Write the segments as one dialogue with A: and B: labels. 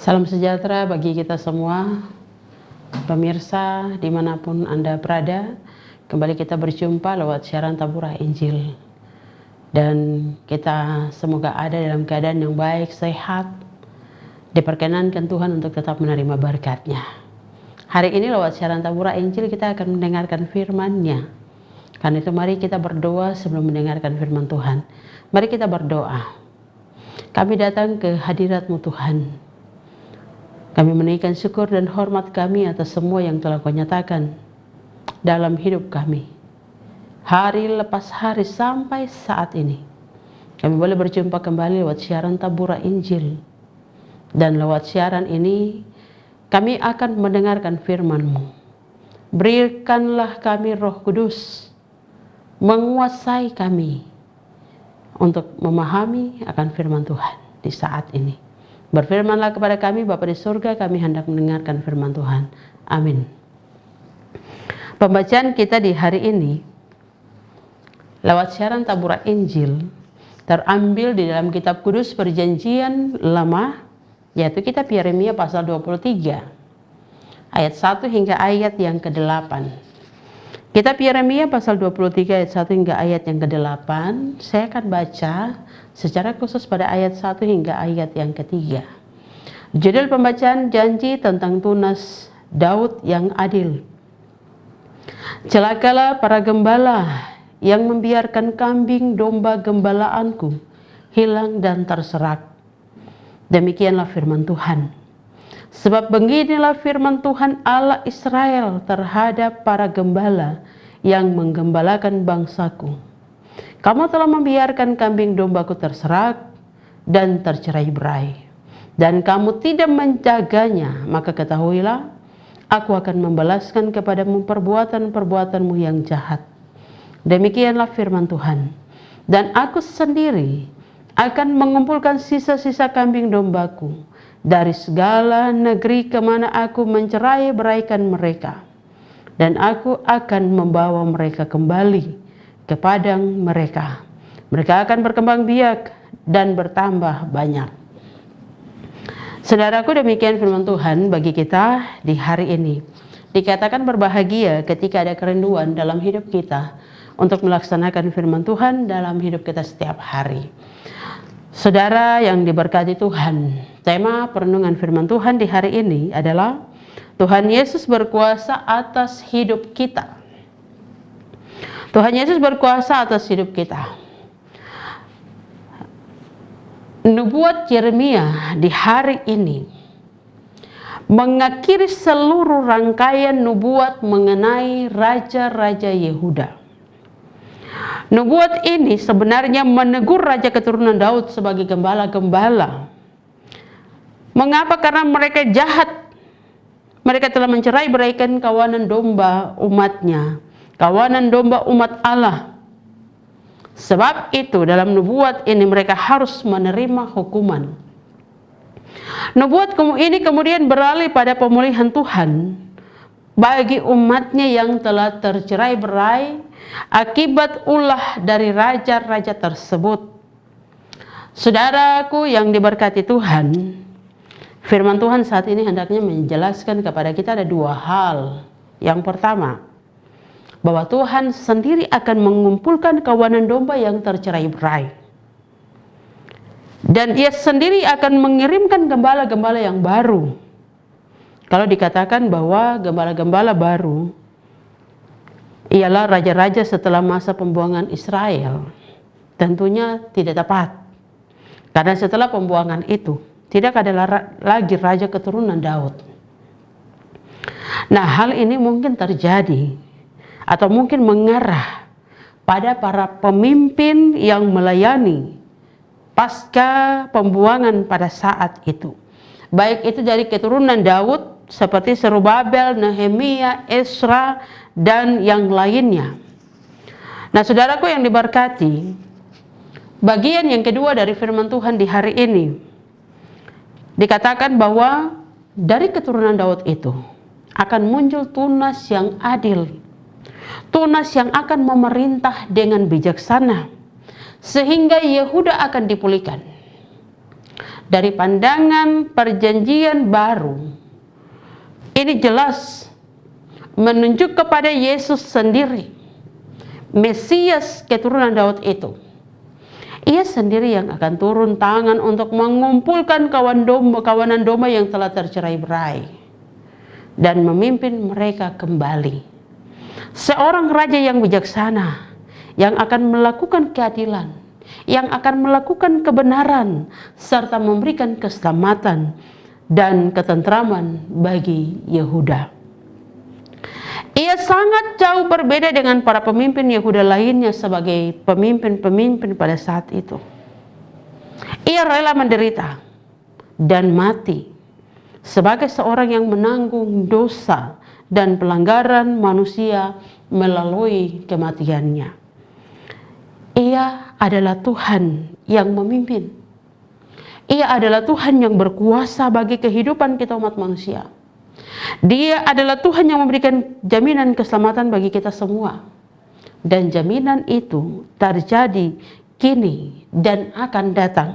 A: Salam sejahtera bagi kita semua, pemirsa dimanapun Anda berada. Kembali kita berjumpa lewat siaran Taburah Injil. Dan kita semoga ada dalam keadaan yang baik, sehat, diperkenankan Tuhan untuk tetap menerima berkat-Nya. Hari ini lewat siaran Taburah Injil kita akan mendengarkan firman-Nya. Karena itu mari kita berdoa sebelum mendengarkan firman Tuhan. Mari kita berdoa. Kami datang ke hadirat-Mu Tuhan. Kami menaikkan syukur dan hormat kami atas semua yang telah Kau nyatakan dalam hidup kami. Hari lepas hari sampai saat ini. Kami boleh berjumpa kembali lewat siaran Taburah Injil. Dan lewat siaran ini kami akan mendengarkan firman-Mu. Berikanlah kami Roh Kudus menguasai kami untuk memahami akan firman Tuhan di saat ini. Berfirmanlah kepada kami, Bapa di surga, kami hendak mendengarkan firman Tuhan. Amin. Pembacaan kita di hari ini lewat siaran Taburah Injil terambil di dalam kitab kudus Perjanjian Lama, yaitu kitab Yeremia pasal 23 ayat 1 hingga ayat yang ke-8. Kitab Yeremia pasal 23 ayat 1 hingga ayat yang ke-8. Saya akan baca secara khusus pada ayat 1 hingga ayat yang ke-3. Judul pembacaan, janji tentang tunas Daud yang adil. Celakalah para gembala yang membiarkan kambing domba gembalaanku hilang dan terserak. Demikianlah firman Tuhan. Sebab beginilah firman Tuhan Allah Israel terhadap para gembala yang menggembalakan bangsaku. Kamu telah membiarkan kambing dombaku terserak dan tercerai-berai, dan kamu tidak menjaganya, maka ketahuilah, aku akan membalaskan kepadamu perbuatan-perbuatanmu yang jahat. Demikianlah firman Tuhan. Dan aku sendiri akan mengumpulkan sisa-sisa kambing dombaku dari segala negeri kemana aku mencerai-beraikan mereka, dan aku akan membawa mereka kembali ke padang mereka. Mereka akan berkembang biak dan bertambah banyak. Saudaraku, demikian firman Tuhan bagi kita di hari ini. Dikatakan berbahagia ketika ada kerinduan dalam hidup kita untuk melaksanakan firman Tuhan dalam hidup kita setiap hari. Saudara yang diberkati Tuhan, tema perenungan firman Tuhan di hari ini adalah Tuhan Yesus berkuasa atas hidup kita. Tuhan Yesus berkuasa atas hidup kita. Nubuat Yeremia di hari ini mengakhiri seluruh rangkaian nubuat mengenai raja-raja Yehuda. Nubuat ini sebenarnya menegur raja keturunan Daud sebagai gembala-gembala. Mengapa? Karena mereka jahat. Mereka telah mencerai-beraikan kawanan domba umatnya, kawanan domba umat Allah. Sebab itu dalam nubuat ini mereka harus menerima hukuman. Nubuat ini kemudian beralih pada pemulihan Tuhan bagi umatnya yang telah tercerai-berai akibat ulah dari raja-raja tersebut. Saudaraku yang diberkati Tuhan, firman Tuhan saat ini hendaknya menjelaskan kepada kita ada dua hal. Yang pertama, bahwa Tuhan sendiri akan mengumpulkan kawanan domba yang tercerai-berai. Dan Dia sendiri akan mengirimkan gembala-gembala yang baru. Kalau dikatakan bahwa gembala-gembala baru ialah raja-raja setelah masa pembuangan Israel, tentunya tidak tepat. Karena setelah pembuangan itu tidak ada lagi raja keturunan Daud. Nah, hal ini mungkin terjadi atau mungkin mengarah pada para pemimpin yang melayani pasca pembuangan pada saat itu. Baik itu dari keturunan Daud seperti Zerubabel, Nehemia, Ezra, dan yang lainnya. Nah, saudaraku yang diberkati, bagian yang kedua dari firman Tuhan di hari ini dikatakan bahwa dari keturunan Daud itu akan muncul tunas yang adil, tunas yang akan memerintah dengan bijaksana, sehingga Yehuda akan dipulihkan. Dari pandangan perjanjian baru, ini jelas menunjuk kepada Yesus sendiri, Mesias keturunan Daud itu. Ia sendiri yang akan turun tangan untuk mengumpulkan kawanan domba yang telah tercerai-berai dan memimpin mereka kembali. Seorang raja yang bijaksana, yang akan melakukan keadilan, yang akan melakukan kebenaran, serta memberikan keselamatan dan ketentraman bagi Yehuda. Ia sangat jauh berbeda dengan para pemimpin Yehuda lainnya sebagai pemimpin-pemimpin pada saat itu. Ia rela menderita dan mati sebagai seorang yang menanggung dosa dan pelanggaran manusia melalui kematiannya. Ia adalah Tuhan yang memimpin. Ia adalah Tuhan yang berkuasa bagi kehidupan kita umat manusia. Dia adalah Tuhan yang memberikan jaminan keselamatan bagi kita semua. Dan jaminan itu terjadi kini dan akan datang.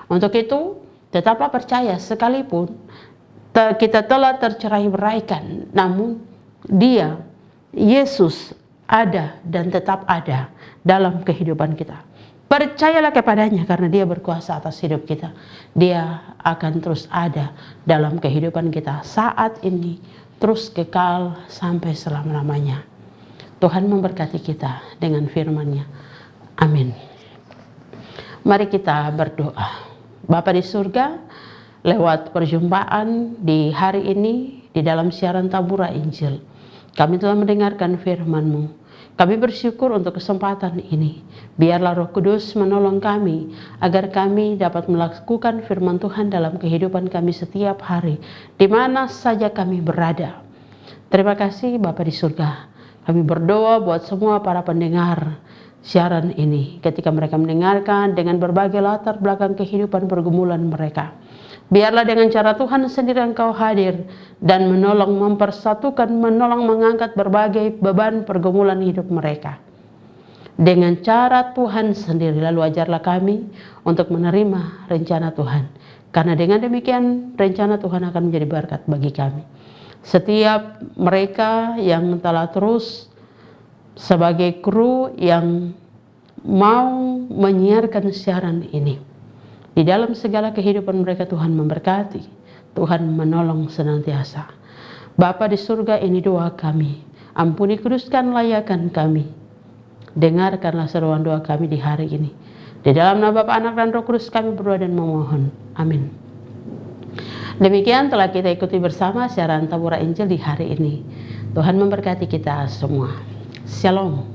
A: Untuk itu, tetaplah percaya sekalipun kita telah tercerai-beraikan, namun Dia, Yesus, ada dan tetap ada dalam kehidupan kita. Percayalah kepadanya karena Dia berkuasa atas hidup kita. Dia akan terus ada dalam kehidupan kita saat ini, terus kekal sampai selama-lamanya. Tuhan memberkati kita dengan firman-Nya. Amin. Mari kita berdoa. Bapa di surga, lewat perjumpaan di hari ini di dalam siaran Tabura Injil, kami telah mendengarkan firman-Mu. Kami bersyukur untuk kesempatan ini. Biarlah Roh Kudus menolong kami agar kami dapat melakukan firman Tuhan dalam kehidupan kami setiap hari, di mana saja kami berada. Terima kasih Bapa di surga. Kami berdoa buat semua para pendengar siaran ini ketika mereka mendengarkan dengan berbagai latar belakang kehidupan pergumulan mereka. Biarlah dengan cara Tuhan sendiri Engkau hadir dan menolong mempersatukan, menolong mengangkat berbagai beban pergumulan hidup mereka. Dengan cara Tuhan sendiri, lalu ajarlah kami untuk menerima rencana Tuhan. Karena dengan demikian rencana Tuhan akan menjadi berkat bagi kami. Setiap mereka yang telah terus sebagai kru yang mau menyiarkan siaran ini, di dalam segala kehidupan mereka Tuhan memberkati, Tuhan menolong senantiasa. Bapa di surga, ini doa kami. Ampuni, kuduskan, layakan kami. Dengarkanlah seruan doa kami di hari ini. Di dalam nama Bapa, Anak, dan Roh Kudus kami berdoa dan memohon. Amin. Demikian telah kita ikuti bersama siaran Tabura Injil di hari ini. Tuhan memberkati kita semua. Shalom.